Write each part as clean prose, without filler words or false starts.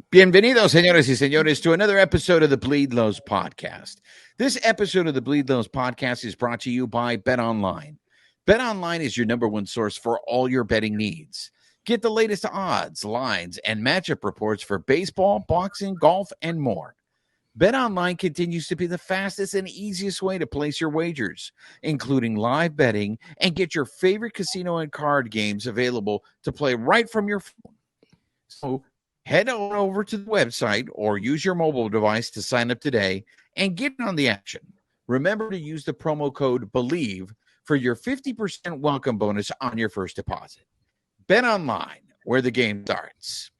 Bienvenidos, señores y señores, to another episode of the Bleed Lows podcast. This episode of the Bleed Lows podcast is brought to you by BetOnline. BetOnline is your number one source for all your betting needs. Get the latest odds, lines, and matchup reports for baseball, boxing, golf, and more. BetOnline continues to be the fastest and easiest way to place your wagers, including live betting, and get your favorite casino and card games available to play right from your phone. So head on over to the website or use your mobile device to sign up today and get on the action. Remember to use the promo code BELIEVE for your 50% welcome bonus on your first deposit. Bet online, where the game starts.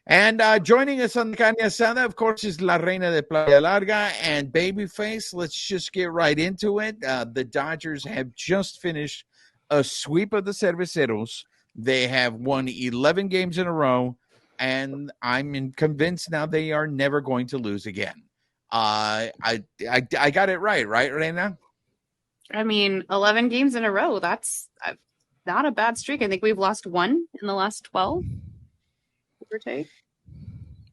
And joining us on the Carne Asada, of course, is La Reina de Playa Larga and Babyface. Let's just get right into it. The Dodgers have just finished a sweep of the Cerveceros. They have won 11 games in a row, and I'm convinced now they are never going to lose again. I got it right, Reina? I mean, 11 games in a row. That's not a bad streak. I think we've lost one in the last 12. Give or take.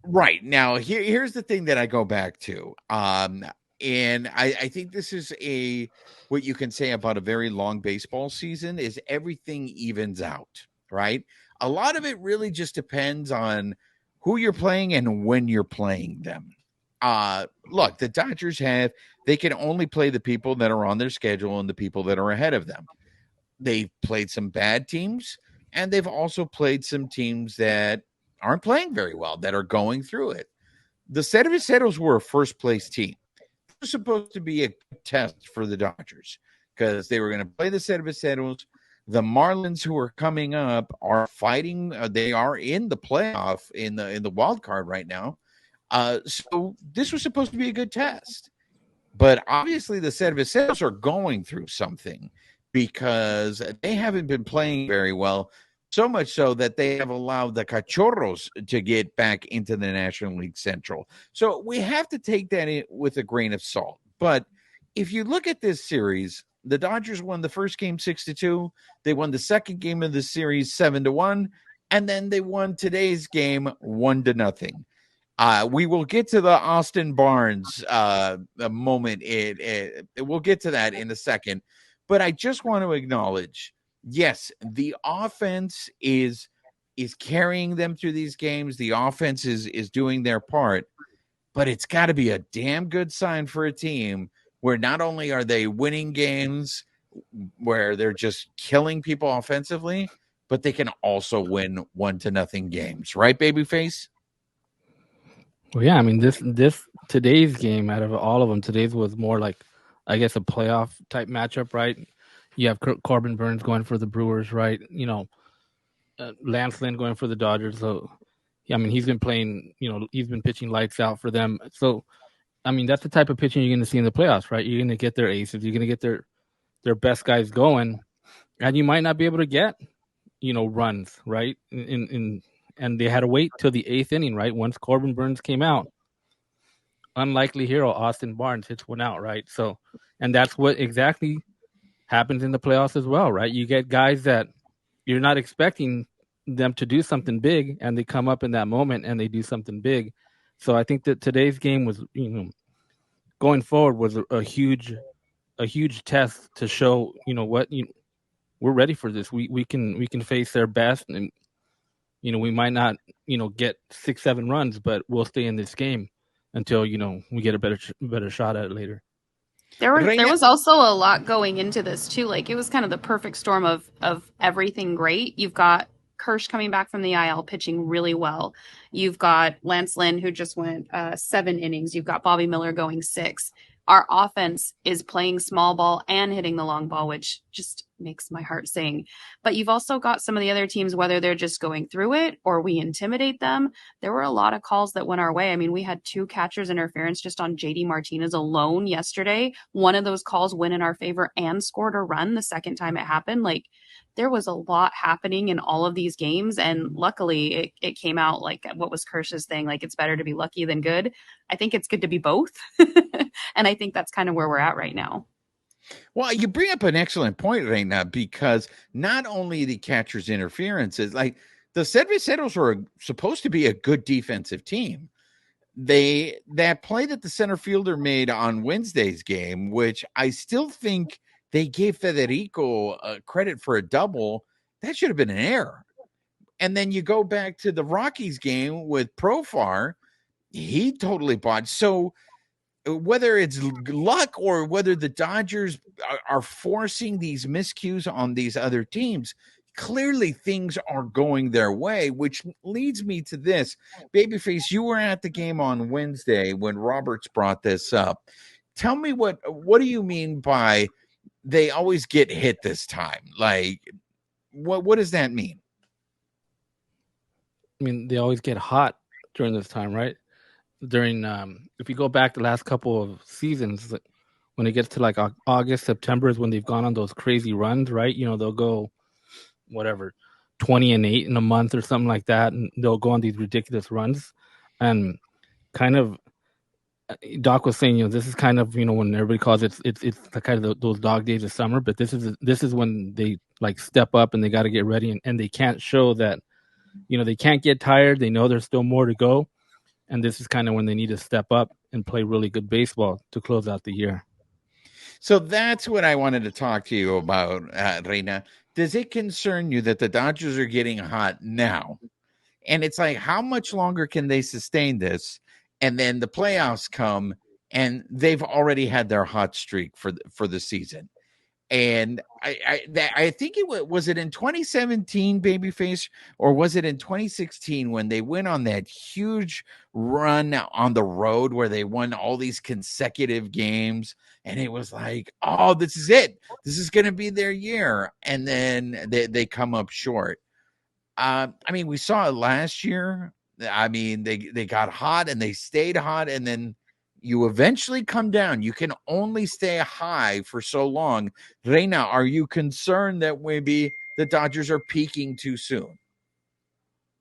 Right. Now, here's the thing that I go back to. And I think this is what you can say about a very long baseball season is everything evens out, right? A lot of it really just depends on who you're playing and when you're playing them. Look, the Dodgers they can only play the people that are on their schedule and the people that are ahead of them. They've played some bad teams, and they've also played some teams that aren't playing very well, that are going through it. The Cerveceros were a first-place team. It was supposed to be a test for the Dodgers because they were going to play the Cerveceros. The Marlins, who are coming up, are fighting. They are in the playoff in the wild card right now. So this was supposed to be a good test. But obviously the Cerveceros are going through something because they haven't been playing very well, so much so that they have allowed the Cachorros to get back into the National League Central. So we have to take that with a grain of salt. But if you look at this series, the Dodgers won the first game 6-2. They won the second game of the series 7-1. And then they won today's game 1-0. We will get to the Austin Barnes moment. We'll get to that in a second. But I just want to acknowledge, yes, the offense is carrying them through these games. The offense is doing their part. But it's got to be a damn good sign for a team where not only are they winning games where they're just killing people offensively, but they can also win 1-0 games. Right, Babyface? Well, yeah, I mean, today's game, out of all of them, today's was more like, I guess, a playoff type matchup, right? You have Corbin Burns going for the Brewers, right? You know, Lance Lynn going for the Dodgers. So, yeah, I mean, he's been playing, he's been pitching lights out for them. So, I mean, that's the type of pitching you're going to see in the playoffs, right? You're going to get their aces. You're going to get their best guys going. And you might not be able to get, runs, right? And they had to wait till the 8th inning, right? Once Corbin Burns came out, unlikely hero Austin Barnes hits one out, right? So, and that's what exactly happens in the playoffs as well, right? You get guys that you're not expecting them to do something big, and they come up in that moment and they do something big. So I think that today's game was, going forward was a huge test to show, we're ready for this. We can face their best, and we might not, get 6-7 runs, but we'll stay in this game until, we get a better shot at it later. There was also a lot going into this too. Like, it was kind of the perfect storm of everything great. You've got Kersh coming back from the IL, pitching really well. You've got Lance Lynn, who just went 7 innings. You've got Bobby Miller going 6. Our offense is playing small ball and hitting the long ball, which just makes my heart sing. But you've also got some of the other teams, whether they're just going through it or we intimidate them. There were a lot of calls that went our way. I mean, we had 2 catchers interference just on JD Martinez alone yesterday. One of those calls went in our favor and scored a run the second time it happened. Like, there was a lot happening in all of these games. And luckily it came out like what was Kersh's thing. Like, it's better to be lucky than good. I think it's good to be both. And I think that's kind of where we're at right now. Well, you bring up an excellent point right now, because not only the catcher's interferences, like the Cerveceros were supposed to be a good defensive team. That play that the center fielder made on Wednesday's game, which I still think they gave Federico credit for a double, that should have been an error. And then you go back to the Rockies game with Profar, he totally bought. So whether it's luck or whether the Dodgers are forcing these miscues on these other teams, clearly things are going their way, which leads me to this. Babyface, you were at the game on Wednesday when Roberts brought this up. Tell me what do you mean by they always get hit this time? Like, what does that mean? I mean, they always get hot during this time, right? During if you go back the last couple of seasons, when it gets to like August, September is when they've gone on those crazy runs, right? You know, they'll go whatever 20-8 in a month or something like that, and they'll go on these ridiculous runs. And kind of Doc was saying, you know, this is kind of, you know, when everybody calls it's the kind of those dog days of summer, but this is when they like step up and they got to get ready, and they can't show that, you know, they can't get tired. They know there's still more to go. And this is kind of when they need to step up and play really good baseball to close out the year. So that's what I wanted to talk to you about, Reina. Does it concern you that the Dodgers are getting hot now? And it's like, how much longer can they sustain this? And then the playoffs come, and they've already had their hot streak for the season. And I think it was it in 2017, Babyface, or was it in 2016 when they went on that huge run on the road where they won all these consecutive games, and it was like, oh, this is it. This is going to be their year, and then they come up short. I mean, we saw it last year. I mean, they got hot and they stayed hot, and then you eventually come down. You can only stay high for so long. Reina, are you concerned that maybe the Dodgers are peaking too soon?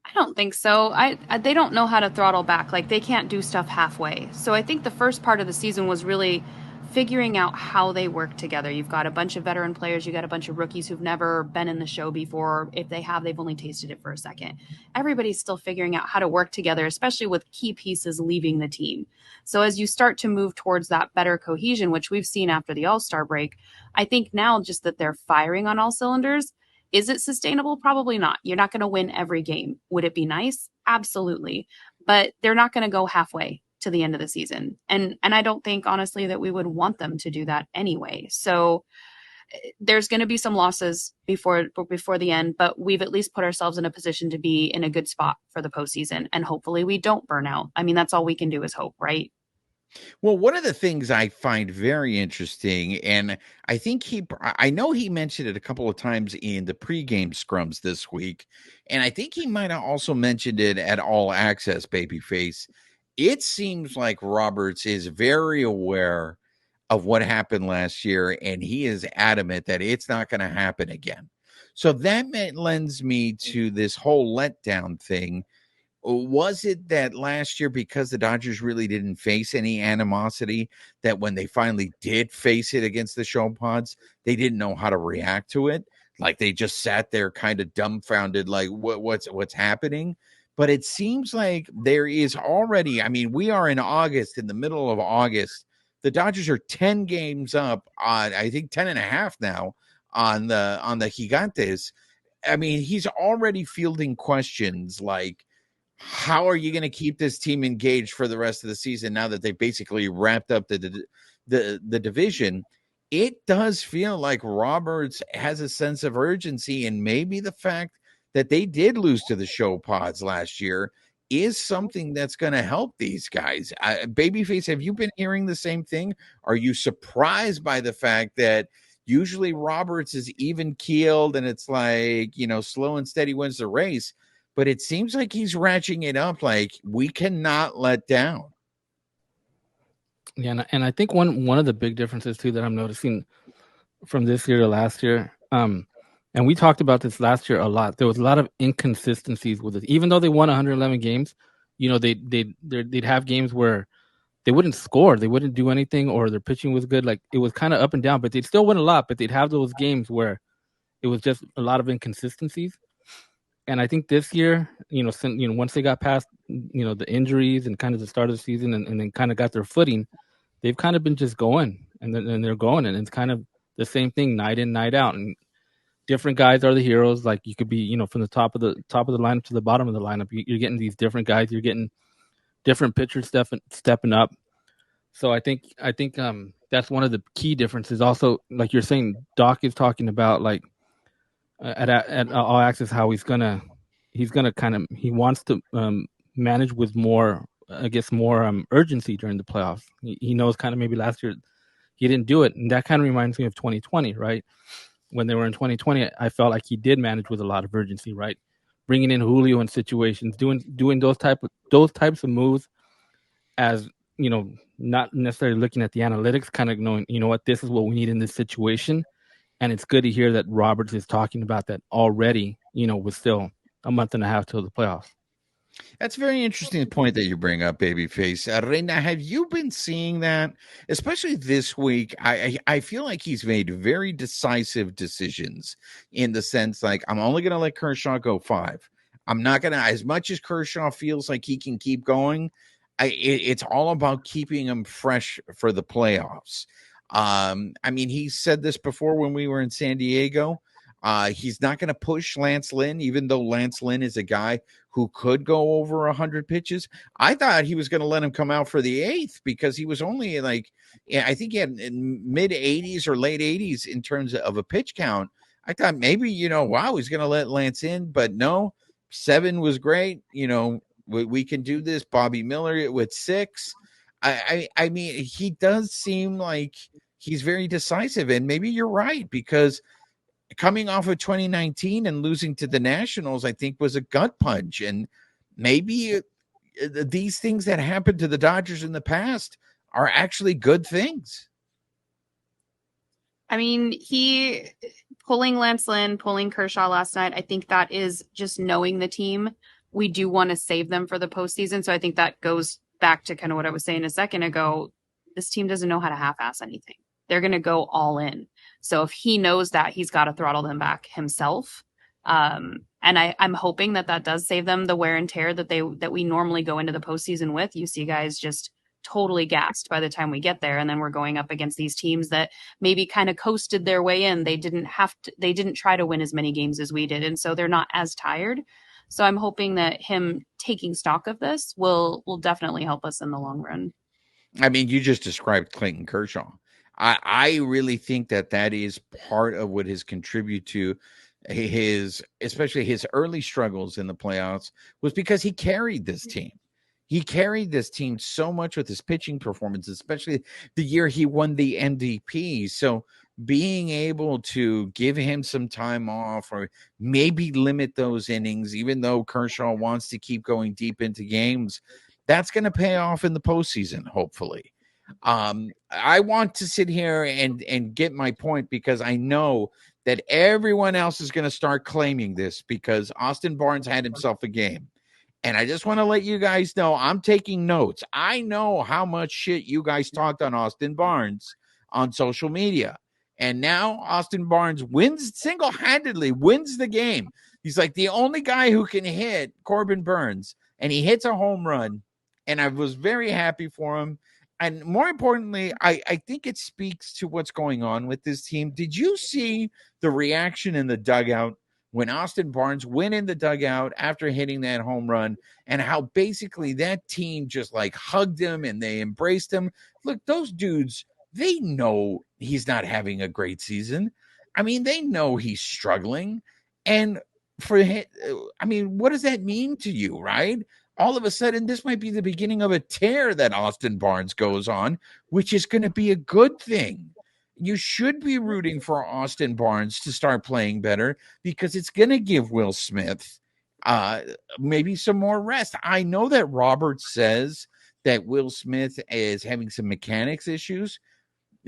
I don't think so. They don't know how to throttle back. Like, they can't do stuff halfway. So I think the first part of the season was really figuring out how they work together. You've got a bunch of veteran players. You got a bunch of rookies who've never been in the show before. If they have, they've only tasted it for a second. Everybody's still figuring out how to work together, especially with key pieces leaving the team. So as you start to move towards that better cohesion, which we've seen after the All-Star break, I think now just that they're firing on all cylinders. Is it sustainable? Probably not. You're not going to win every game. Would it be nice? Absolutely. But they're not going to go halfway to the end of the season. And I don't think, honestly, that we would want them to do that anyway. So there's going to be some losses before the end, but we've at least put ourselves in a position to be in a good spot for the postseason. And hopefully we don't burn out. I mean, that's all we can do is hope, right? Well, one of the things I find very interesting, and I know he mentioned it a couple of times in the pregame scrums this week, and I think he might have also mentioned it at All Access, Babyface. It seems like Roberts is very aware of what happened last year, and he is adamant that it's not going to happen again. So that lends me to this whole letdown thing. Was it that last year, because the Dodgers really didn't face any animosity, that when they finally did face it against the Show Pods, they didn't know how to react to it? Like they just sat there kind of dumbfounded, like what's happening? But it seems like there is already, I mean, we are in August, in the middle of August. The Dodgers are 10 games up on, I think 10 and a half now on the Gigantes. I mean, he's already fielding questions like, how are you going to keep this team engaged for the rest of the season now that they basically wrapped up the division? It does feel like Roberts has a sense of urgency, and maybe the fact that they did lose to the Show Pods last year is something that's going to help these guys. Babyface, have you been hearing the same thing? Are you surprised by the fact that usually Roberts is even keeled and it's like, you know, slow and steady wins the race? But it seems like he's ratcheting it up. Like, we cannot let down. Yeah, and I think one of the big differences too that I'm noticing from this year to last year, and we talked about this last year a lot. There was a lot of inconsistencies with it. Even though they won 111 games, you know, they'd have games where they wouldn't score, they wouldn't do anything, or their pitching was good. Like it was kind of up and down, but they'd still win a lot. But they'd have those games where it was just a lot of inconsistencies. And I think this year, once they got past, the injuries and kind of the start of the season and then kind of got their footing, they've kind of been just going and they're going. And it's kind of the same thing night in, night out. And different guys are the heroes. Like you could be, from the top of the lineup to the bottom of the lineup, you're getting these different guys. You're getting different pitchers stepping up. So I think that's one of the key differences. Also, like you're saying, Doc is talking about like at All Access how he wants to manage with more, I guess, more urgency during the playoffs. He knows kind of maybe last year he didn't do it, and that kind of reminds me of 2020, right? When they were in 2020, I felt like he did manage with a lot of urgency, right? Bringing in Julio in situations, doing those types of moves, as not necessarily looking at the analytics, kind of knowing, what, this is what we need in this situation. And it's good to hear that Roberts is talking about that already, with still a month and a half till the playoffs. That's a very interesting point that you bring up, Babyface. Reina, have you been seeing that? Especially this week, I feel like he's made very decisive decisions in the sense like, I'm only going to let Kershaw go 5. I'm not going to, as much as Kershaw feels like he can keep going, it's all about keeping him fresh for the playoffs. I mean, he said this before when we were in San Diego. He's not going to push Lance Lynn, even though Lance Lynn is a guy who could go over 100 pitches. I thought he was going to let him come out for the 8th because he was only like, I think he had mid 80s or late 80s in terms of a pitch count. I thought maybe, wow, he's going to let Lance in, but no, 7 was great. We can do this. Bobby Miller with 6. I mean, he does seem like he's very decisive, and maybe you're right, because coming off of 2019 and losing to the Nationals, I think was a gut punch. And maybe these things that happened to the Dodgers in the past are actually good things. I mean, he pulling Lance Lynn, pulling Kershaw last night, I think that is just knowing the team. We do want to save them for the postseason. So I think that goes back to kind of what I was saying a second ago. This team doesn't know how to half-ass anything. They're going to go all in. So if he knows that, he's got to throttle them back himself. And I'm hoping that does save them the wear and tear that we normally go into the postseason with. You see guys just totally gassed by the time we get there. And then we're going up against these teams that maybe kind of coasted their way in. They didn't try to win as many games as we did. And so they're not as tired. So I'm hoping that him taking stock of this will definitely help us in the long run. I mean, you just described Clayton Kershaw. I really think that is part of what has contributed to especially his early struggles in the playoffs, was because he carried this team. He carried this team so much with his pitching performance, especially the year he won the MVP. So being able to give him some time off or maybe limit those innings, even though Kershaw wants to keep going deep into games, that's going to pay off in the postseason, hopefully. I want to sit here and get my point, because I know that everyone else is going to start claiming this because Austin Barnes had himself a game. And I just want to let you guys know I'm taking notes. I know how much shit you guys talked on Austin Barnes on social media. And now Austin Barnes single-handedly wins the game. He's like the only guy who can hit Corbin Burns, and he hits a home run. And I was very happy for him. And more importantly, I think it speaks to what's going on with this team. Did you see the reaction in the dugout when Austin Barnes went in the dugout after hitting that home run, and how basically that team just like hugged him and they embraced him? Look, those dudes, they know he's not having a great season. I mean, they know he's struggling. And what does that mean to you, right? All of a sudden, this might be the beginning of a tear that Austin Barnes goes on, which is going to be a good thing. You should be rooting for Austin Barnes to start playing better, because it's going to give Will Smith maybe some more rest. I know that Robert says that Will Smith is having some mechanics issues,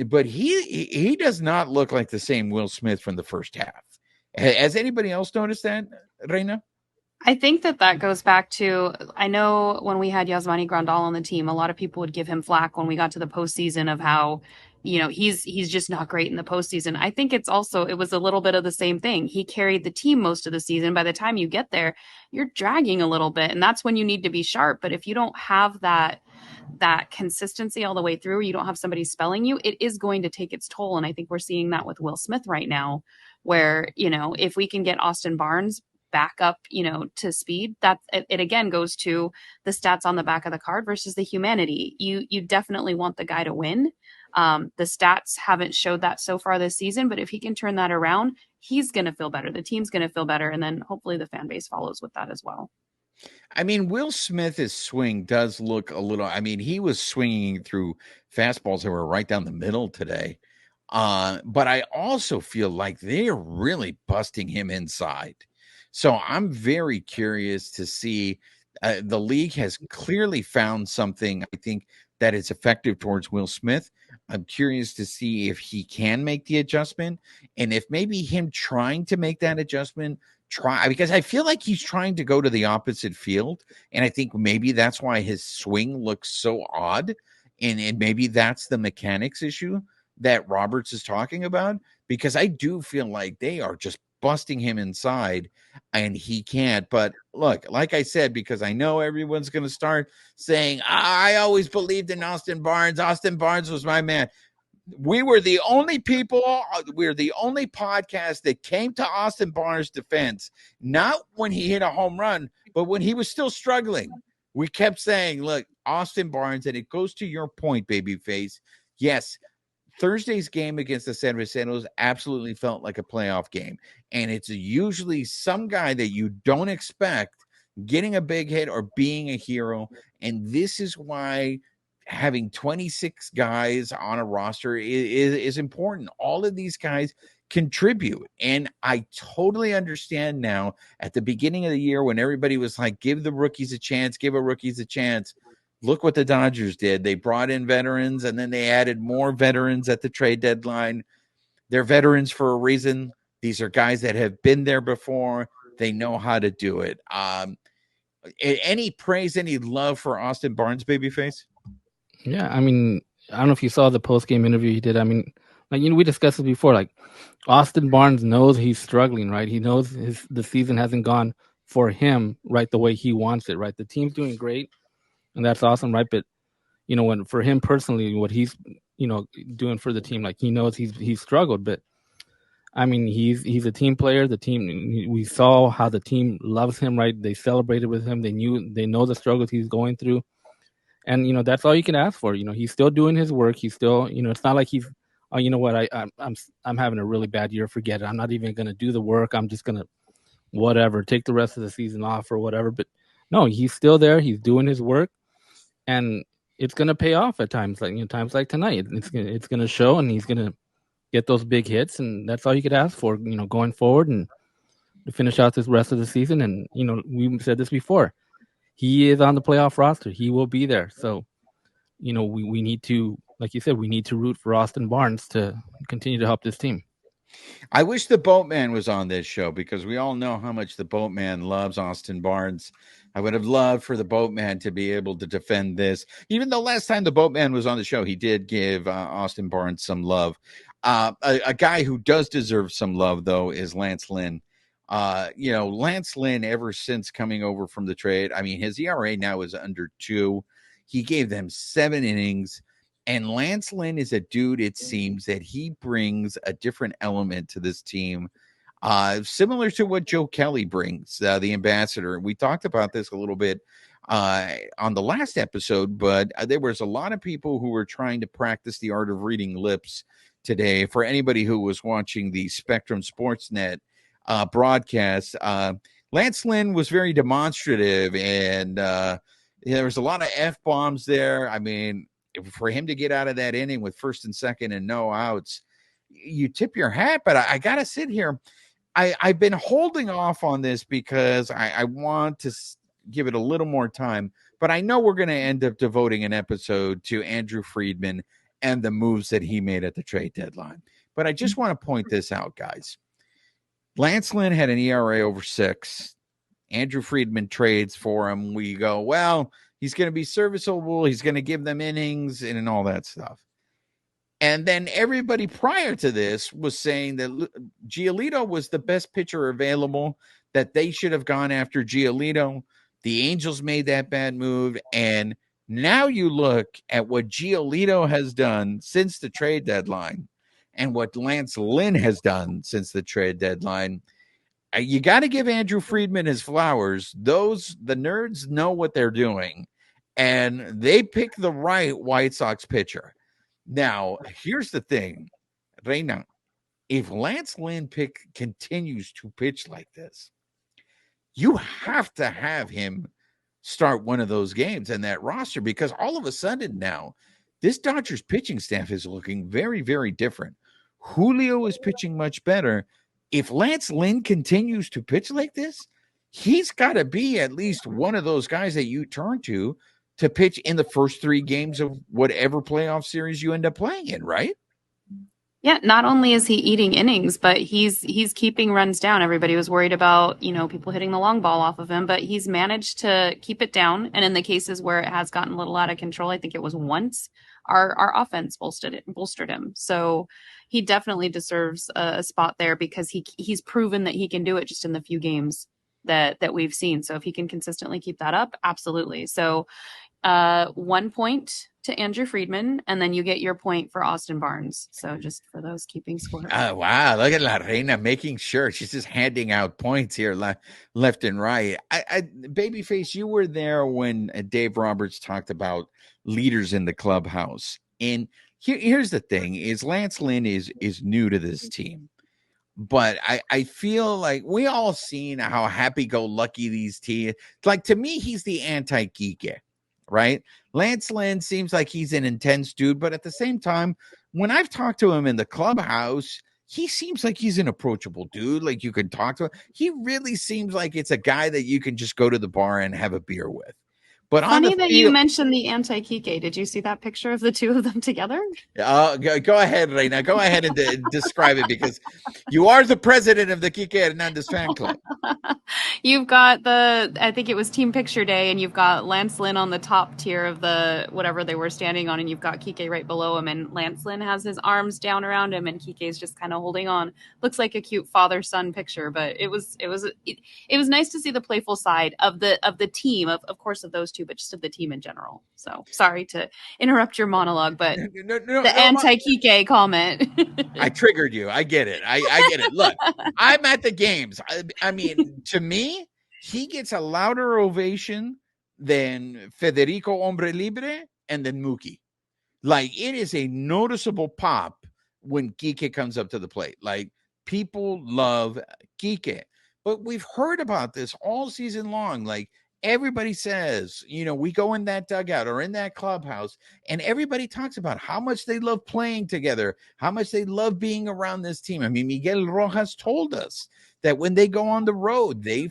but he does not look like the same Will Smith from the first half. Has anybody else noticed that, Reina? I think that goes back to, I know when we had Yasmani Grandal on the team, a lot of people would give him flack when we got to the postseason of how, he's just not great in the postseason. I think it was a little bit of the same thing. He carried the team most of the season. By the time you get there, you're dragging a little bit, and that's when you need to be sharp. But if you don't have that consistency all the way through, you don't have somebody spelling you, it is going to take its toll. And I think we're seeing that with Will Smith right now, where, if we can get Austin Barnes back up, to speed, that it again goes to the stats on the back of the card versus the humanity. You definitely want the guy to win. The stats haven't showed that so far this season, but if he can turn that around, he's going to feel better. The team's going to feel better. And then hopefully the fan base follows with that as well. I mean, Will Smith's swing does look a little, he was swinging through fastballs that were right down the middle today. But I also feel like they're really busting him inside. So I'm very curious to see. The league has clearly found something, I think, that is effective towards Will Smith. I'm curious to see if he can make the adjustment, and if maybe him trying to make that adjustment, because I feel like he's trying to go to the opposite field, and I think maybe that's why his swing looks so odd, and maybe that's the mechanics issue that Roberts is talking about, because I do feel like they are just busting him inside and he can't. But look, like I said, because I know everyone's going to start saying, I always believed in Austin Barnes. Austin Barnes was my man. We were the only podcast that came to Austin Barnes' defense, not when he hit a home run, but when he was still struggling. We kept saying, look, Austin Barnes, and it goes to your point, babyface. Yes, Thursday's game against the San Francisco's absolutely felt like a playoff game. And it's usually some guy that you don't expect getting a big hit or being a hero. And this is why having 26 guys on a roster is important. All of these guys contribute. And I totally understand now, at the beginning of the year when everybody was like, give the rookies a chance, give our rookies a chance. Look what the Dodgers did. They brought in veterans, and then they added more veterans at the trade deadline. They're veterans for a reason. These are guys that have been there before. They know how to do it. Any praise, any love for Austin Barnes, babyface? Yeah, I don't know if you saw the post-game interview he did. We discussed it before. Like, Austin Barnes knows he's struggling, right? He knows the season hasn't gone for him right the way he wants it, right? The team's doing great, and that's awesome, right? But when for him personally, what he's doing for the team, like, he knows he's struggled, but he's a team player. The team, we saw how the team loves him, right? They celebrated with him. They know the struggles he's going through, and that's all you can ask for. He's still doing his work. He's still, it's not like he's, oh, you know what, I'm having a really bad year. Forget it. I'm not even going to do the work. I'm just going to whatever, take the rest of the season off or whatever. But no, he's still there. He's doing his work, and it's going to pay off at times like tonight. It's going to show, and he's going to get those big hits, and that's all you could ask for, going forward and to finish out this rest of the season. And, we said this before, he is on the playoff roster. He will be there. So, we need to, like you said, we need to root for Austin Barnes to continue to help this team. I wish the Boatman was on this show, because we all know how much the Boatman loves Austin Barnes. I would have loved for the Boatman to be able to defend this. Even though last time the Boatman was on the show, he did give Austin Barnes some love. A guy who does deserve some love, though, is Lance Lynn. Lance Lynn, ever since coming over from the trade, his ERA now is under 2. He gave them 7 innings. And Lance Lynn is a dude, it seems, that he brings a different element to this team, similar to what Joe Kelly brings, the ambassador. We talked about this a little bit on the last episode, but there was a lot of people who were trying to practice the art of reading lips today. For anybody who was watching the Spectrum Sportsnet broadcast, Lance Lynn was very demonstrative, and there was a lot of F-bombs there. For him to get out of that inning with first and second and no outs, you tip your hat. But I got to sit here. I've been holding off on this because I want to give it a little more time. But I know we're going to end up devoting an episode to Andrew Friedman and the moves that he made at the trade deadline. But I just want to point this out, guys. Lance Lynn had an ERA over 6. Andrew Friedman trades for him. We go, well, he's going to be serviceable. He's going to give them innings and all that stuff. And then everybody prior to this was saying that Giolito was the best pitcher available, that they should have gone after Giolito. The Angels made that bad move. And now you look at what Giolito has done since the trade deadline and what Lance Lynn has done since the trade deadline. You got to give Andrew Friedman his flowers. The nerds know what they're doing, and they pick the right White Sox pitcher. Now, here's the thing, Reina. If Lance Lynn continues to pitch like this, you have to have him start one of those games in that roster, because all of a sudden now, this Dodgers pitching staff is looking very, very different. Julio is pitching much better. If Lance Lynn continues to pitch like this, he's got to be at least one of those guys that you turn to pitch in the first 3 games of whatever playoff series you end up playing in, right? Yeah, not only is he eating innings, but he's keeping runs down. Everybody was worried about, people hitting the long ball off of him, but he's managed to keep it down. And in the cases where it has gotten a little out of control, I think it was once, our offense bolstered him. So he definitely deserves a spot there, because he's proven that he can do it just in the few games that we've seen. So if he can consistently keep that up, absolutely. So 1 point to Andrew Friedman, and then you get your point for Austin Barnes. So just for those keeping score. Oh, wow. Look at La Reina making sure. She's just handing out points here left and right. Babyface, you were there when Dave Roberts talked about leaders in the clubhouse. And here's the thing, is Lance Lynn is new to this team. But I feel like we all seen how happy-go-lucky these teams. Like, to me, he's the anti-Kike, right? Lance Lynn seems like he's an intense dude, but at the same time, when I've talked to him in the clubhouse, he seems like he's an approachable dude. Like, you can talk to him. He really seems like it's a guy that you can just go to the bar and have a beer with. But funny that you mentioned the anti-Kike. Did you see that picture of the two of them together? Go ahead, Reina. Go ahead and describe it, because you are the president of the Kike Hernandez fan club. You've got I think it was team picture day, and you've got Lance Lynn on the top tier of the whatever they were standing on, and you've got Kike right below him, and Lance Lynn has his arms down around him, and Kike's just kind of holding on. Looks like a cute father-son picture, but it was nice to see the playful side of the team, of course, of those two, but just of the team in general. So sorry to interrupt your monologue, but the anti-Kike comment. I triggered you. I get it. I get it. Look, I'm at the games. I mean, to me, he gets a louder ovation than Federico Hombre Libre and then Mookie. Like, it is a noticeable pop when Kike comes up to the plate. Like, people love Kike. But we've heard about this all season long. Like, everybody says, we go in that dugout or in that clubhouse, and everybody talks about how much they love playing together, how much they love being around this team. I mean, Miguel Rojas told us that when they go on the road, they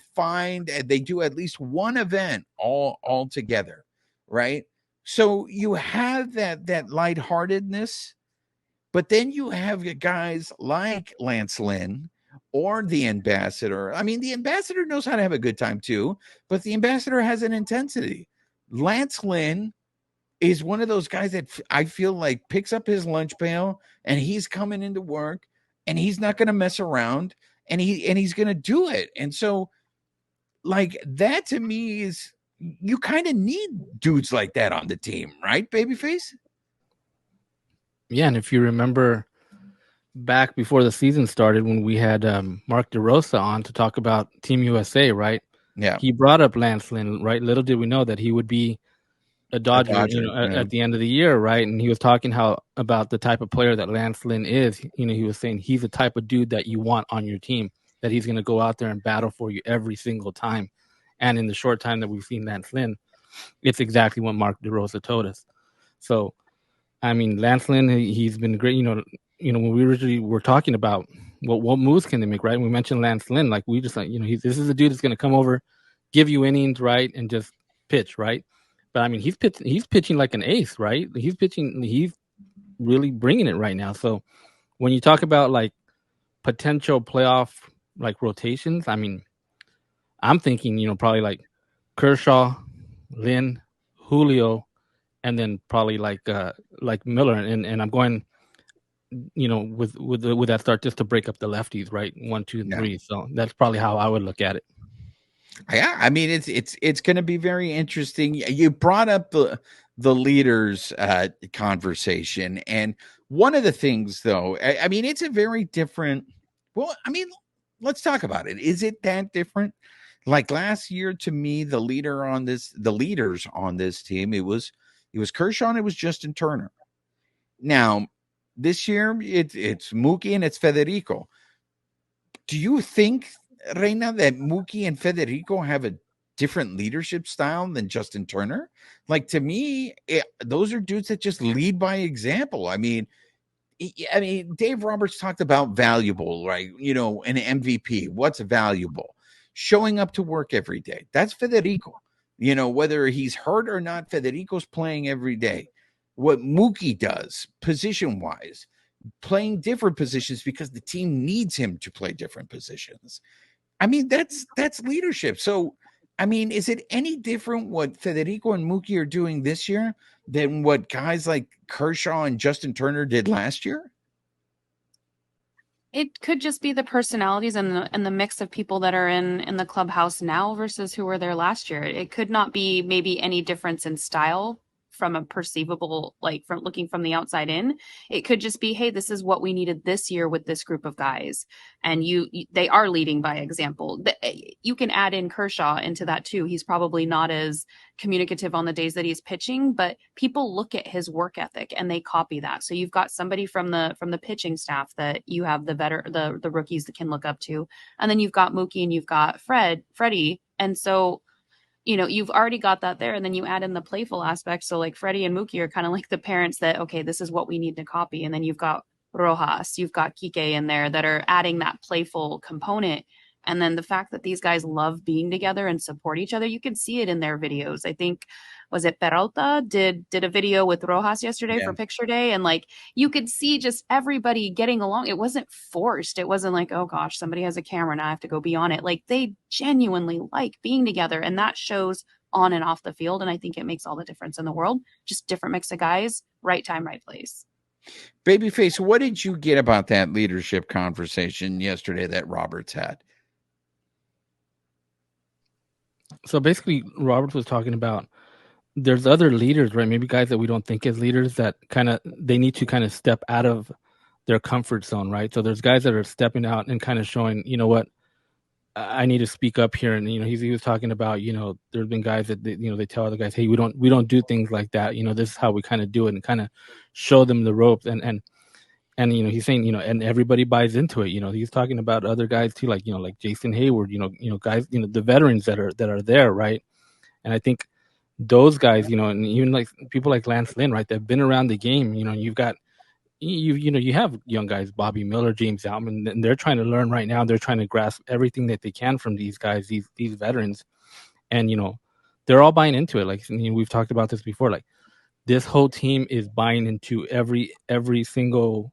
do at least one event all together, right? So you have that lightheartedness, but then you have guys like Lance Lynn or the ambassador. I mean, the ambassador knows how to have a good time too, but the ambassador has an intensity. Lance Lynn is one of those guys that I feel like picks up his lunch pail and he's coming into work and he's not going to mess around, and he's going to do it. And so, like, that to me is, you kind of need dudes like that on the team, right, Babyface? Yeah, and if you remember back before the season started, when we had Mark DeRosa on to talk about Team USA, right? Yeah. He brought up Lance Lynn, right? Little did we know that he would be a Dodger, at the end of the year, right? And he was talking about the type of player that Lance Lynn is. He was saying he's the type of dude that you want on your team, that he's going to go out there and battle for you every single time. And in the short time that we've seen Lance Lynn, it's exactly what Mark DeRosa told us. So, I mean, Lance Lynn, he's been great. When we originally were talking about what moves can they make, right? And we mentioned Lance Lynn, like we just this is a dude that's going to come over, give you innings, right, and just pitch, right? But I mean, he's pitching like an ace, right? He's really bringing it right now. So when you talk about like potential playoff like rotations, I mean, I'm thinking, probably like Kershaw, Lynn, Julio, and then probably like Miller, and I'm going, with that start just to break up the lefties, right? 1, 2, and Yeah. 3. So that's probably how I would look at it. Yeah, I mean it's going to be very interesting. You brought up the leaders conversation, and one of the things though, I mean it's a very different. Well, I mean, let's talk about it. Is it that different? Like last year, to me, the leaders on this team, it was Kershaw and it was Justin Turner. Now, this year it's Mookie and it's Federico. Do you think, Reina, that Mookie and Federico have a different leadership style than Justin Turner? Like to me, those are dudes that just lead by example. I mean, Dave Roberts talked about valuable, right? An MVP. What's valuable? Showing up to work every day. That's Federico. Whether he's hurt or not, Federico's playing every day. What Mookie does, position wise, playing different positions because the team needs him to play different positions. I mean, that's leadership. So, I mean, is it any different what Federico and Mookie are doing this year than what guys like Kershaw and Justin Turner did last year? It could just be the personalities and the mix of people that are in the clubhouse now versus who were there last year. It could not be maybe any difference in style from a perceivable, like from looking from the outside in. It could just be, hey, this is what we needed this year with this group of guys, and they are leading by example. You can add in Kershaw into that too. He's probably not as communicative on the days that he's pitching, but people look at his work ethic and they copy that. So you've got somebody from the pitching staff that you have the rookies that can look up to, and then you've got Mookie and you've got Freddie, and so you've already got that there, and then you add in the playful aspect. So like Freddie and Mookie are kind of like the parents that, okay, this is what we need to copy, and then you've got Rojas, you've got Kike in there that are adding that playful component. And then the fact that these guys love being together and support each other, you can see it in their videos. I think, was it Peralta did a video with Rojas yesterday for picture day, and like you could see just everybody getting along. It wasn't forced. It wasn't like, oh gosh, somebody has a camera now I have to go be on it. Like they genuinely like being together, and that shows on and off the field. And I think it makes all the difference in the world. Just different mix of guys, right time, right place. Babyface, what did you get about that leadership conversation yesterday that Roberts had? So basically, Roberts was talking about there's other leaders, right? Maybe guys that we don't think as leaders that they need to kind of step out of their comfort zone, right? So there's guys that are stepping out and kind of showing, what, I need to speak up here. And he was talking about, there's been guys that they tell other guys, hey, we don't do things like that. This is how we kind of do it, and kind of show them the ropes. And he's saying, and everybody buys into it. He's talking about other guys too, like like Jason Hayward, guys, the veterans that are there, right? And I think those guys, and even like people like Lance Lynn, right, that've been around the game. You've got you have young guys, Bobby Miller, James Outman, and they're trying to learn right now. They're trying to grasp everything that they can from these guys, these veterans, and they're all buying into it. Like we've talked about this before. Like this whole team is buying into every single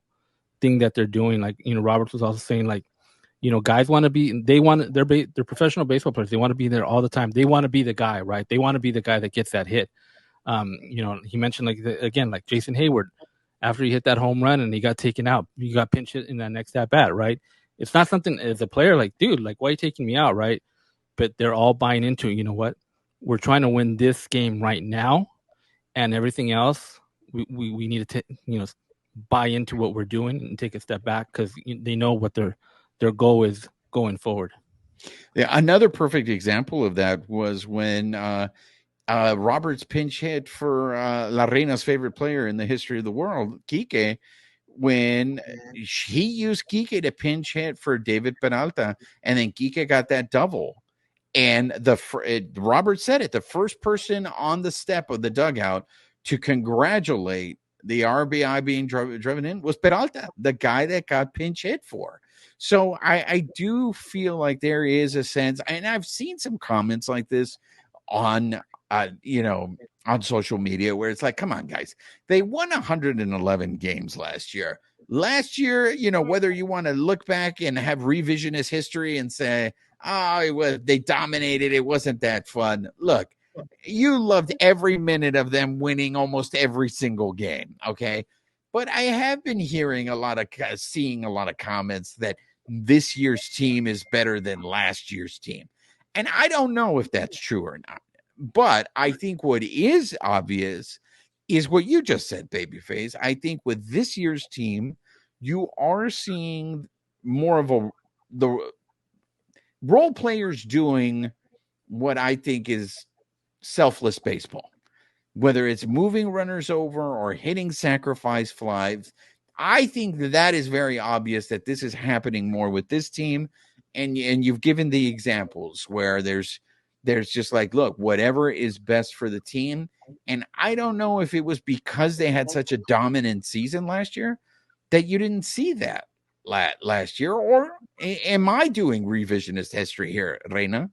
thing that they're doing. Like Roberts was also saying, like guys want to be, they're professional baseball players. They want to be there all the time. They want to be the guy, right? They want to be the guy that gets that hit. He mentioned like Jason Hayward, after he hit that home run and he got taken out, you got pinch hit in that next at bat, right? It's not something as a player like, dude, like, why are you taking me out, right? But they're all buying into, what? We're trying to win this game right now, and everything else, we need to, buy into what we're doing and take a step back, because they know what their goal is going forward. Yeah, another perfect example of that was when Roberts pinch hit for La Reina's favorite player in the history of the world, Kike, when he used Kike to pinch hit for David Peralta, and then Kike got that double. And Robert said it, the first person on the step of the dugout to congratulate the RBI being driven in was Peralta, the guy that got pinch hit for. So I do feel like there is a sense, and I've seen some comments like this on on social media, where it's like, come on, guys, they won 111 games last year. Whether you want to look back and have revisionist history and say, they dominated. It wasn't that fun. Look, you loved every minute of them winning almost every single game. Okay. But I have been seeing a lot of comments that this year's team is better than last year's team. And I don't know if that's true or not. But I think what is obvious is what you just said, Babyface. I think with this year's team, you are seeing more of the role players doing what I think is selfless baseball, whether it's moving runners over or hitting sacrifice flies. I think that is very obvious that this is happening more with this team. And you've given the examples where there's just like, look, whatever is best for the team. And I don't know if it was because they had such a dominant season last year that you didn't see that last year, or am I doing revisionist history here, Reina?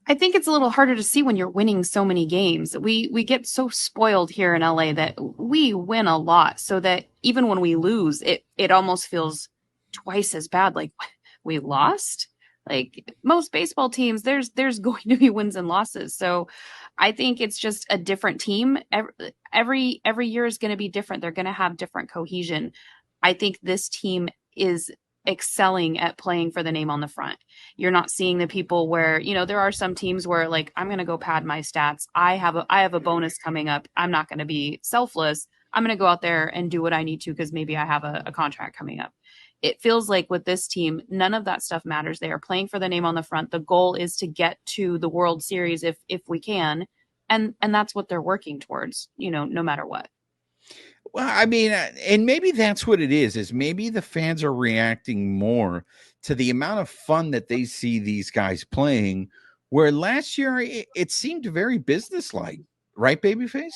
I think it's a little harder to see when you're winning so many games. We get so spoiled here in LA that we win a lot, so that even when we lose, it almost feels twice as bad. Like, we lost. Like most baseball teams, there's going to be wins and losses. So I think it's just a different team. Every year is going to be different. They're going to have different cohesion. I think this team is excelling at playing for the name on the front. You're not seeing the people where, there are some teams where, like, I'm going to go pad my stats. I have a bonus coming up. I'm not going to be selfless. I'm going to go out there and do what I need to because maybe I have a contract coming up. It feels like with this team, none of that stuff matters. They are playing for the name on the front. The goal is to get to the World Series if we can. And that's what they're working towards, no matter what. Well, I mean, and maybe that's what it is maybe the fans are reacting more to the amount of fun that they see these guys playing, where last year it seemed very businesslike, right, Babyface?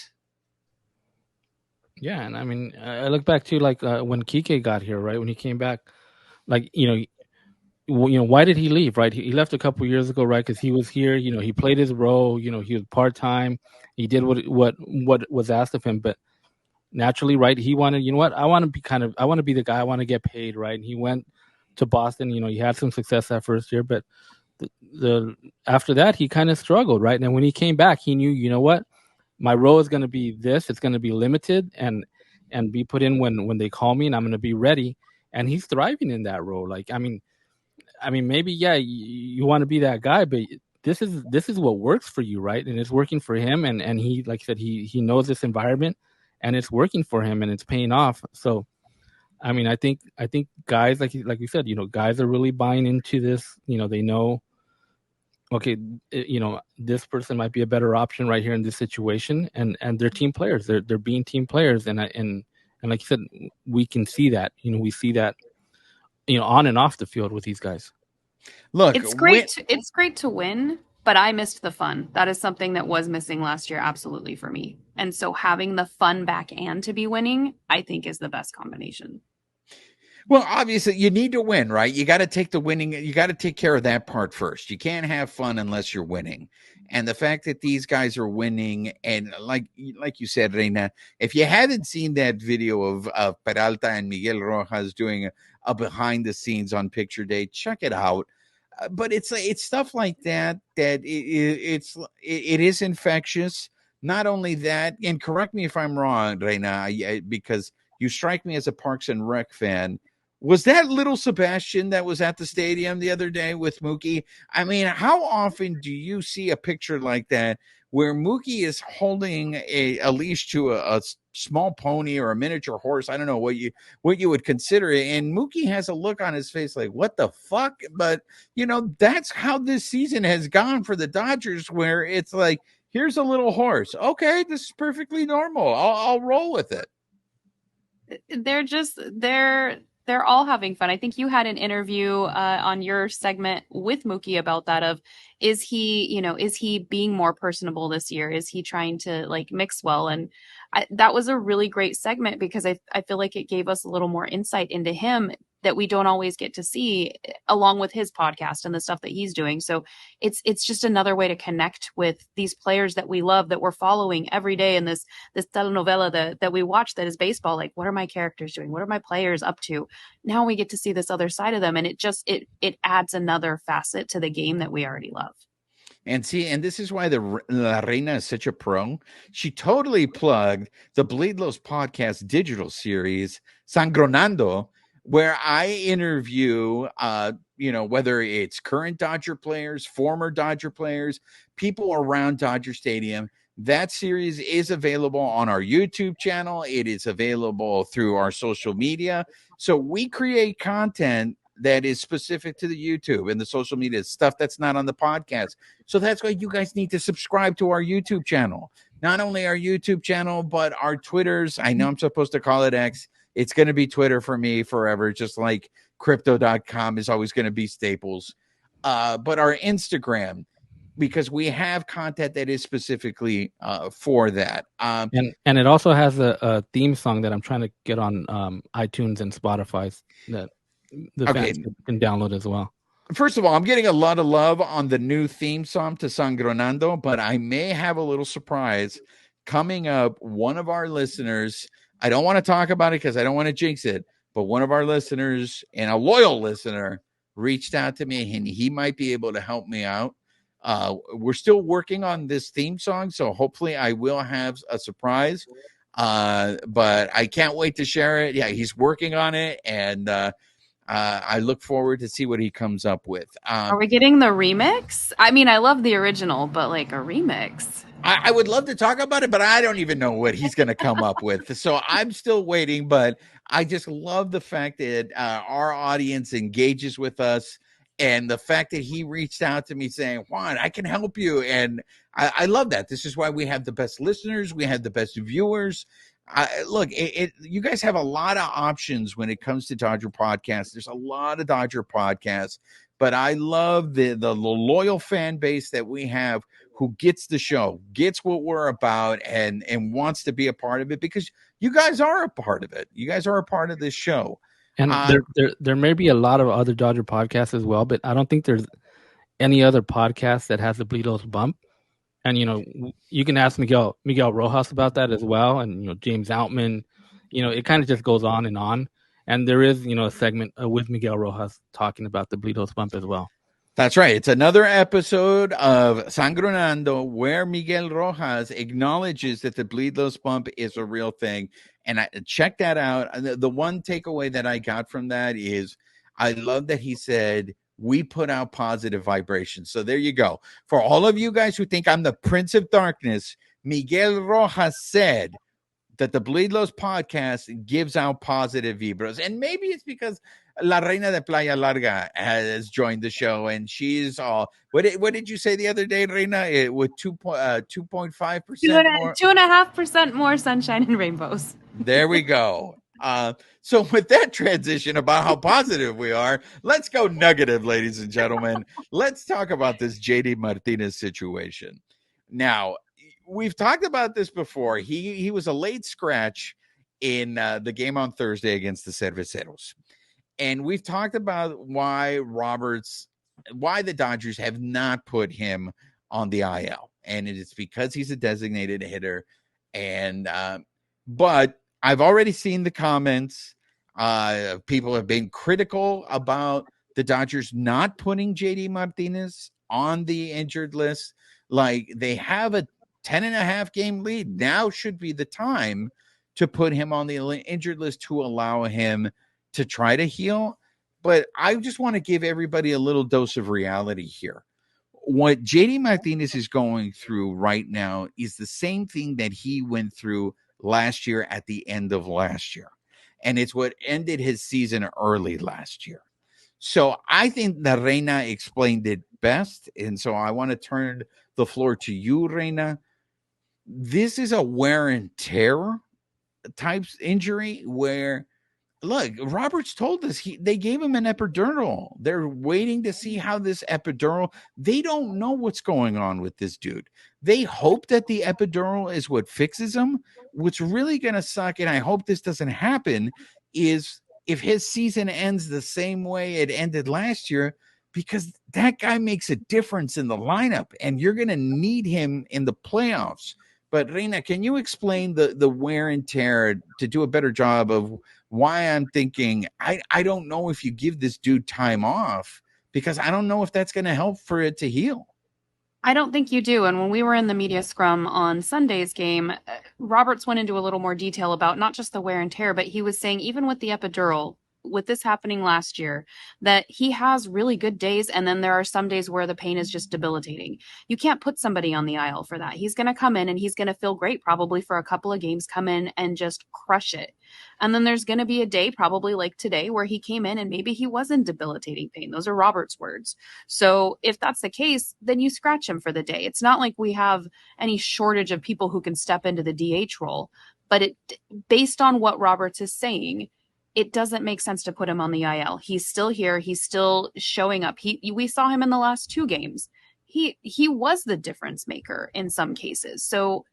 Yeah, and I mean, I look back to like when Kike got here, right? When he came back, like why did he leave? Right, he left a couple years ago, right? Because he was here, he played his role, he was part time, he did what was asked of him, but naturally, right, he wanted, I want to be the guy, I want to get paid, right? And he went to Boston. He had some success that first year, but the after that he kind of struggled, right? And when he came back, he knew, what, my role is going to be this. It's going to be limited and be put in when they call me, and I'm going to be ready. And he's thriving in that role. Like, I mean, maybe, yeah, you want to be that guy, but this is what works for you, right? And it's working for him. And he, like I said, he knows this environment, and it's working for him, and it's paying off. So, I mean, I think guys, like you said, guys are really buying into this. They know, okay, this person might be a better option right here in this situation, and they're team players. They're being team players, and like you said, we can see that. We see that, on and off the field with these guys. Look, it's great. It's great to win, but I missed the fun. That is something that was missing last year, absolutely, for me. And so having the fun back and to be winning, I think, is the best combination. Well, obviously, you need to win, right? You got to take the winning. You got to take care of that part first. You can't have fun unless you're winning. And the fact that these guys are winning, and like you said, Reina, if you haven't seen that video of Peralta and Miguel Rojas doing a behind the scenes on picture day, check it out. But it's stuff like that it is infectious. Not only that, and correct me if I'm wrong, Reina, because you strike me as a Parks and Rec fan. Was that little Sebastian that was at the stadium the other day with Mookie? I mean, how often do you see a picture like that where Mookie is holding a leash to a small pony or a miniature horse? I don't know what you would consider it. And Mookie has a look on his face like, what the fuck? But, that's how this season has gone for the Dodgers, where it's like, here's a little horse. Okay, this is perfectly normal. I'll roll with it. They're all having fun. I think you had an interview on your segment with Mookie about that, of is he being more personable this year? Is he trying to like mix well? And that was a really great segment because I feel like it gave us a little more insight into him, that we don't always get to see, along with his podcast and the stuff that he's doing. So it's just another way to connect with these players that we love, that we're following every day in this telenovela that we watch, that is baseball. Like, what are my characters doing? What are my players up to? Now we get to see this other side of them, and it adds another facet to the game that we already love. And see, and this is why La Reina is such a pro. She totally plugged the Bleedlos podcast digital series, Sangronando, where I interview, whether it's current Dodger players, former Dodger players, people around Dodger Stadium. That series is available on our YouTube channel. It is available through our social media. So we create content that is specific to the YouTube and the social media stuff that's not on the podcast. So that's why you guys need to subscribe to our YouTube channel. Not only our YouTube channel, but our Twitters. I know I'm supposed to call it X. It's going to be Twitter for me forever, just like crypto.com is always going to be Staples. But our Instagram, because we have content that is specifically for that. And it also has a theme song that I'm trying to get on iTunes and Spotify that the fans can download as well. First of all, I'm getting a lot of love on the new theme song to Sangronando, but I may have a little surprise coming up. One of our listeners, I don't want to talk about it because I don't want to jinx it, but one of our listeners, and a loyal listener, reached out to me, and he might be able to help me out. We're still working on this theme song, so hopefully I will have a surprise, but I can't wait to share it. Yeah, he's working on it, and I look forward to see what he comes up with. Are we getting the remix? I mean, I love the original, but like a remix. I would love to talk about it, but I don't even know what he's going to come up with. So I'm still waiting, but I just love the fact that our audience engages with us, and the fact that he reached out to me saying, Juan, I can help you. And I love that. This is why we have the best listeners. We have the best viewers. Look, you guys have a lot of options when it comes to Dodger podcasts. There's a lot of Dodger podcasts, but I love the loyal fan base that we have who gets the show, gets what we're about, and wants to be a part of it, because you guys are a part of it. You guys are a part of this show. And there may be a lot of other Dodger podcasts as well, but I don't think there's any other podcast that has the Bleedlos bump. And, you can ask Miguel Rojas about that as well. And, James Outman, it kind of just goes on. And there is, a segment with Miguel Rojas talking about the Bleedlos bump as well. That's right. It's another episode of Sangronando where Miguel Rojas acknowledges that the Bleedlos bump is a real thing. And I check that out. The one takeaway that I got from that is I love that he said, we put out positive vibrations. So there you go. For all of you guys who think I'm the Prince of Darkness, Miguel Rojas said that the Bleedlos podcast gives out positive vibras. And maybe it's because La Reina de Playa Larga has joined the show, and she's all, what did you say the other day, Reina? With 2.5% more? 2.5% more sunshine and rainbows. There we go. So with that transition about how positive we are, let's go negative, ladies and gentlemen. Let's talk about this JD Martinez situation. Now, we've talked about this before. He was a late scratch in the game on Thursday against the Cerveceros. And we've talked about why the Dodgers have not put him on the IL. And it is because he's a designated hitter. And but I've already seen the comments. People have been critical about the Dodgers not putting JD Martinez on the injured list. Like, they have a 10.5 game lead. Now should be the time to put him on the injured list to allow him to try to heal. But I just want to give everybody a little dose of reality here. What JD Martinez is going through right now is the same thing that he went through last year at the end of last year. And it's what ended his season early last year. So I think that Reina explained it best. And so I want to turn the floor to you, Reina. This is a wear and tear type injury where, look, Roberts told us they gave him an epidural. They're waiting to see how this epidural, they don't know what's going on with this dude. They hope that the epidural is what fixes him. What's really going to suck, and I hope this doesn't happen, is if his season ends the same way it ended last year, because that guy makes a difference in the lineup, and you're going to need him in the playoffs. But Reina, can you explain the wear and tear to do a better job of why I'm thinking I don't know if you give this dude time off, because I don't know if that's going to help for it to heal. I don't think you do. And when we were in the media scrum on Sunday's game, Roberts went into a little more detail about not just the wear and tear, but he was saying even with the epidural, with this happening last year, that he has really good days, and then there are some days where the pain is just debilitating. You can't put somebody on the aisle for that. He's going to come in and he's going to feel great probably for a couple of games, come in and just crush it. And then there's going to be a day, probably like today, where he came in and maybe he was in debilitating pain. Those are Robert's words. So if that's the case, then you scratch him for the day. It's not like we have any shortage of people who can step into the DH role, but based on what Roberts is saying, it doesn't make sense to put him on the IL. He's still here. He's still showing up. We saw him in the last 2 games. He was the difference maker in some cases. So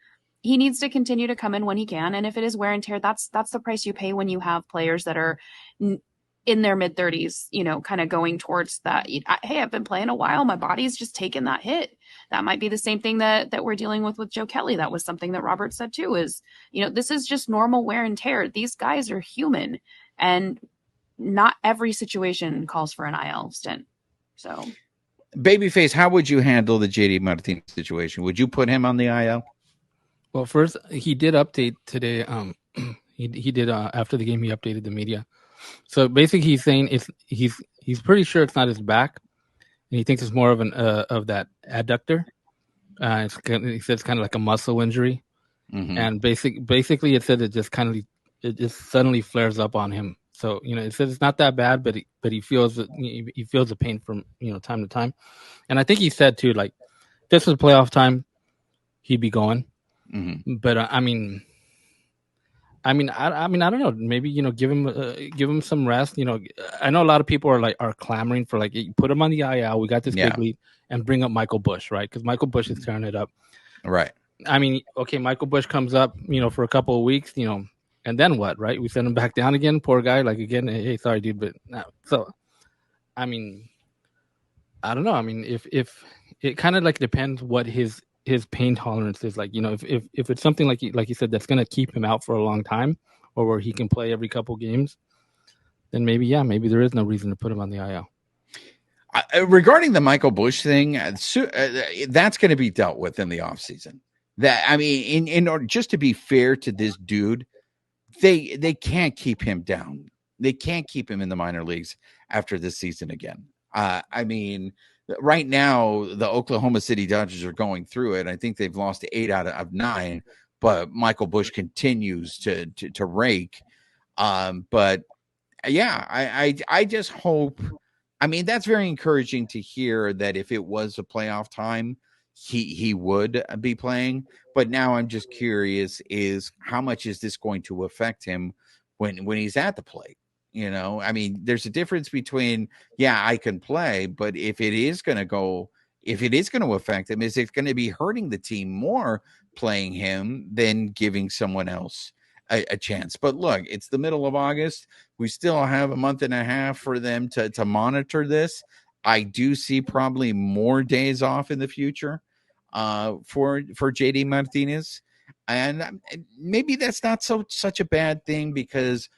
he needs to continue to come in when he can. And if it is wear and tear, that's the price you pay when you have players that are in their mid-30s, kind of going towards that. Hey, I've been playing a while. My body's just taken that hit. That might be the same thing that we're dealing with Joe Kelly. That was something that Robert said too, is, this is just normal wear and tear. These guys are human, and not every situation calls for an IL stint. So, Babyface, how would you handle the JD Martinez situation? Would you put him on the IL? Well, first, he did update today. He did after the game. He updated the media. So basically, he's saying he's pretty sure it's not his back, and he thinks it's more of of that adductor. He says it's kind of like a muscle injury, and basically it said it just suddenly flares up on him. So it says it's not that bad, but he feels the pain from time to time, and I think he said too, like, this was playoff time, he'd be going. But I don't know. Maybe give him some rest. I know a lot of people are clamoring for, like, put him on the IL. We got this big lead, and bring up Michael Busch, right? Because Michael Busch is tearing it up, right? I mean, okay, Michael Busch comes up, for a couple of weeks, and then what, right? We send him back down again. Poor guy. Like, again, hey, sorry, dude, but no. So, I mean, I don't know. I mean, if it kind of like depends what his pain tolerance is, like, if it's something like you said that's going to keep him out for a long time, or where he can play every couple games, then maybe there is no reason to put him on the IL. Regarding the Michael Busch thing, that's going to be dealt with in the offseason. That, I mean, in order, just to be fair to this dude, they can't keep him down. They can't keep him in the minor leagues after this season again. I mean, right now, the Oklahoma City Dodgers are going through it. I think they've lost 8 out of 9, but Michael Busch continues to rake. But yeah, I just hope. I mean, that's very encouraging to hear that if it was a playoff time, he would be playing. But now I'm just curious, is how much is this going to affect him when he's at the plate? I mean, there's a difference between, I can play, but if it is going to affect him, is it going to be hurting the team more playing him than giving someone else a chance? But look, it's the middle of August. We still have a month and a half for them to monitor this. I do see probably more days off in the future for JD Martinez, and maybe that's not such a bad thing, because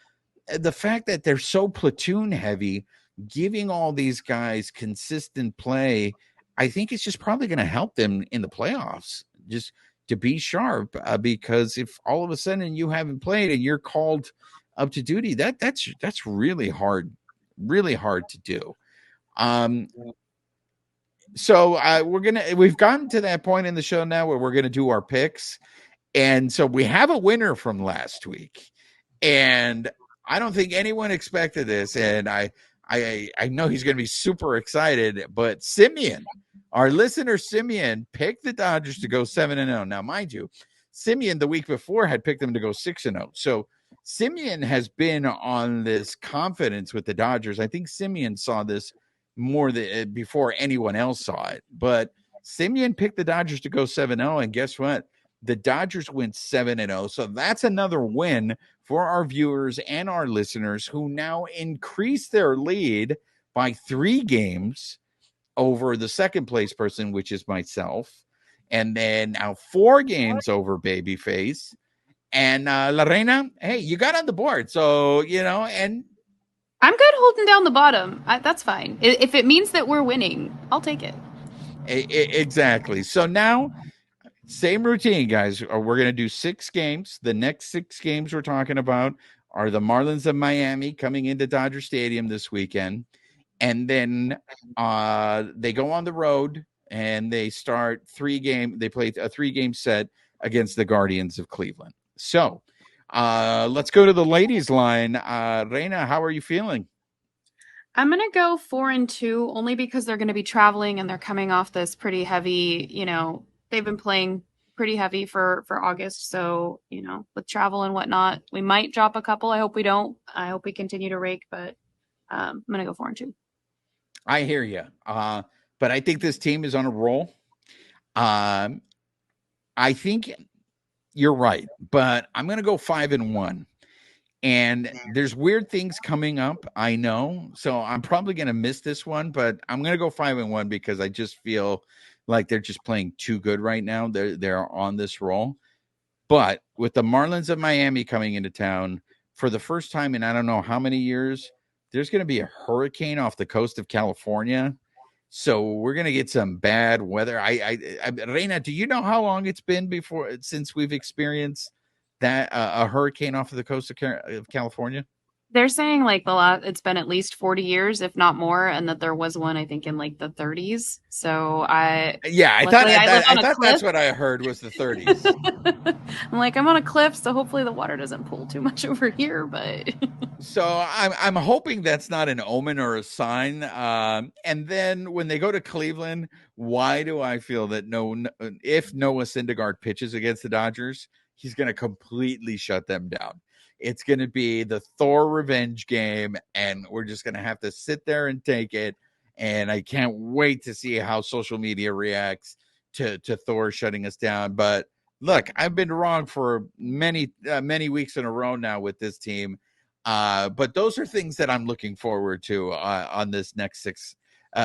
the fact that they're so platoon heavy, giving all these guys consistent play, I think it's just probably going to help them in the playoffs, just to be sharp, because if all of a sudden you haven't played and you're called up to duty, that's really hard to do. So we've gotten to that point in the show now where we're going to do our picks. And so we have a winner from last week, and I don't think anyone expected this. And I know he's going to be super excited, but Simeon, our listener Simeon, picked the Dodgers to go 7-0. Now, mind you, Simeon the week before had picked them to go 6-0. So Simeon has been on this confidence with the Dodgers. I think Simeon saw this more before anyone else saw it. But Simeon picked the Dodgers to go 7-0, and guess what? The Dodgers went 7-0. So that's another win for our viewers and our listeners who now increase their lead by 3 games over the second place person, which is myself. And then now 4 games over Babyface. And La Reina, hey, you got on the board. So, and I'm good holding down the bottom. That's fine. If it means that we're winning, I'll take it. Exactly. So now, same routine, guys. We're going to do 6 games. The next 6 games we're talking about are the Marlins of Miami coming into Dodger Stadium this weekend. And then they go on the road and they start they play a 3-game set against the Guardians of Cleveland. So let's go to the ladies line. Reina, how are you feeling? I'm going to go 4-2 only because they're going to be traveling and they're coming off this pretty heavy, they've been playing pretty heavy for August. So, with travel and whatnot, we might drop a couple. I hope we don't. I hope we continue to rake, but I'm going to go 4-2. I hear you. But I think this team is on a roll. I think you're right, but I'm going to go 5-1. And there's weird things coming up, I know. So I'm probably going to miss this one, but I'm going to go 5-1 because I just feel like they're just playing too good right now. They're on this roll. But with the Marlins of Miami coming into town for the first time in I don't know how many years, there's going to be a hurricane off the coast of California. So we're going to get some bad weather. Reina, do you know how long it's been since we've experienced that a hurricane off of the coast of California? They're saying it's been at least 40 years, if not more, and that there was one, I think, in the 30s. So I thought that's what I heard was the 30s. I'm on a cliff, so hopefully the water doesn't pool too much over here. But so I'm hoping that's not an omen or a sign. And then when they go to Cleveland, why do I feel that if Noah Syndergaard pitches against the Dodgers, he's going to completely shut them down? It's going to be the Thor revenge game, and we're just going to have to sit there and take it. And I can't wait to see how social media reacts to Thor shutting us down. But look, I've been wrong for many weeks in a row now with this team. But those are things that I'm looking forward to on this next 6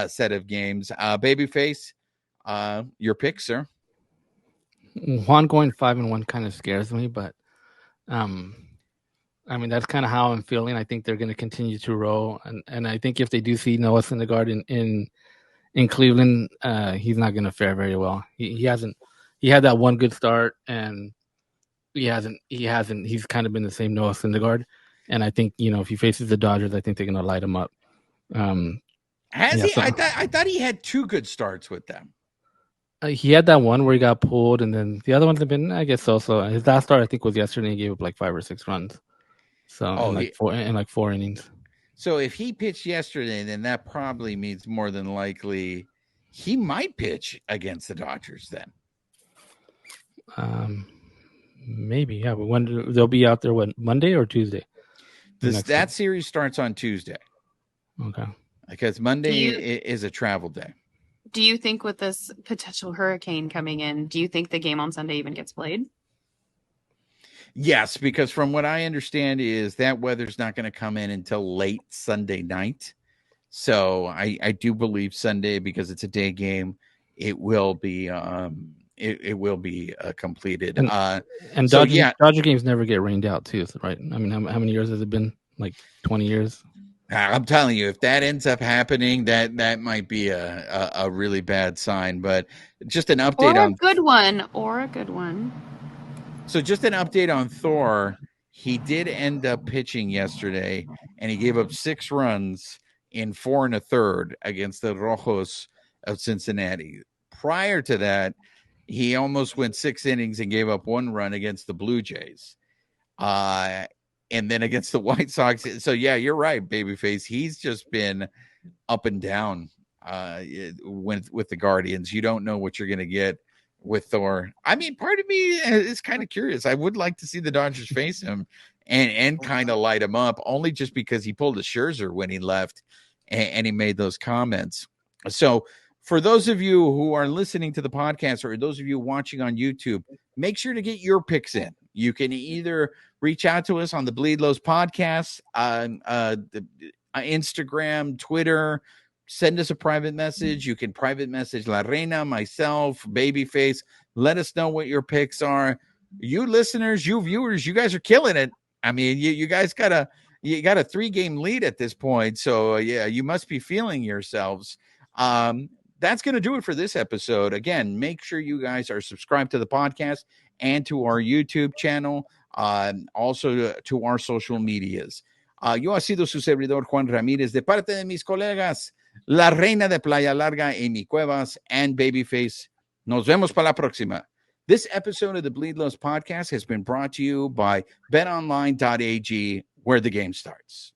set of games. Babyface, your pick, sir. Juan going 5-1 kind of scares me, but that's kind of how I'm feeling. I think they're going to continue to roll, and I think if they do see Noah Syndergaard in Cleveland, he's not going to fare very well. He had that one good start, and he's kind of been the same Noah Syndergaard. And I think if he faces the Dodgers, I think they're going to light him up. Has he? So, I thought he had 2 good starts with them. He had that one where he got pulled, and then the other ones have been, I guess, so. His last start, I think, was yesterday. He gave up 5 or 6 runs. So in 4 innings. So if he pitched yesterday, then that probably means more than likely he might pitch against the Dodgers then. Maybe, yeah. But when they'll be out there, Monday or Tuesday? That series starts on Tuesday. Okay. Because Monday is a travel day. Do you think with this potential hurricane coming in, do you think the game on Sunday even gets played? Yes, because from what I understand is that weather's not going to come in until late Sunday night. So I do believe Sunday, because it's a day game, it will be completed. And Dodger games never get rained out too, right? How many years has it been? 20 years. I'm telling you, if that ends up happening, that might be a really bad sign. But just an update or a good one. So just an update on Thor. He did end up pitching yesterday, and he gave up 6 runs in 4 1/3 against the Rojos of Cincinnati. Prior to that, he almost went 6 innings and gave up 1 run against the Blue Jays. And then against the White Sox. So, yeah, you're right, Babyface. He's just been up and down with the Guardians. You don't know what you're going to get with Thor. Part of me is kind of curious. I would like to see the Dodgers face him and kind of light him up, only just because he pulled a Scherzer when he left and he made those comments. So for those of you who are listening to the podcast, or those of you watching on YouTube, make sure to get your picks in. You can either reach out to us on the Bleed Lows podcast, Instagram, Twitter. Send us a private message. You can private message La Reina, myself, Babyface. Let us know what your picks are. You listeners, you viewers, you guys are killing it. I mean, you guys got a 3-game lead at this point. So yeah, you must be feeling yourselves. That's going to do it for this episode. Again, make sure you guys are subscribed to the podcast and to our YouTube channel, also to our social medias. Yo ha sido su servidor Juan Ramírez, de parte de mis colegas La Reina de Playa Larga, Amy Cuevas, and Babyface. Nos vemos para la próxima. This episode of the Bleed Lows podcast has been brought to you by betonline.ag, where the game starts.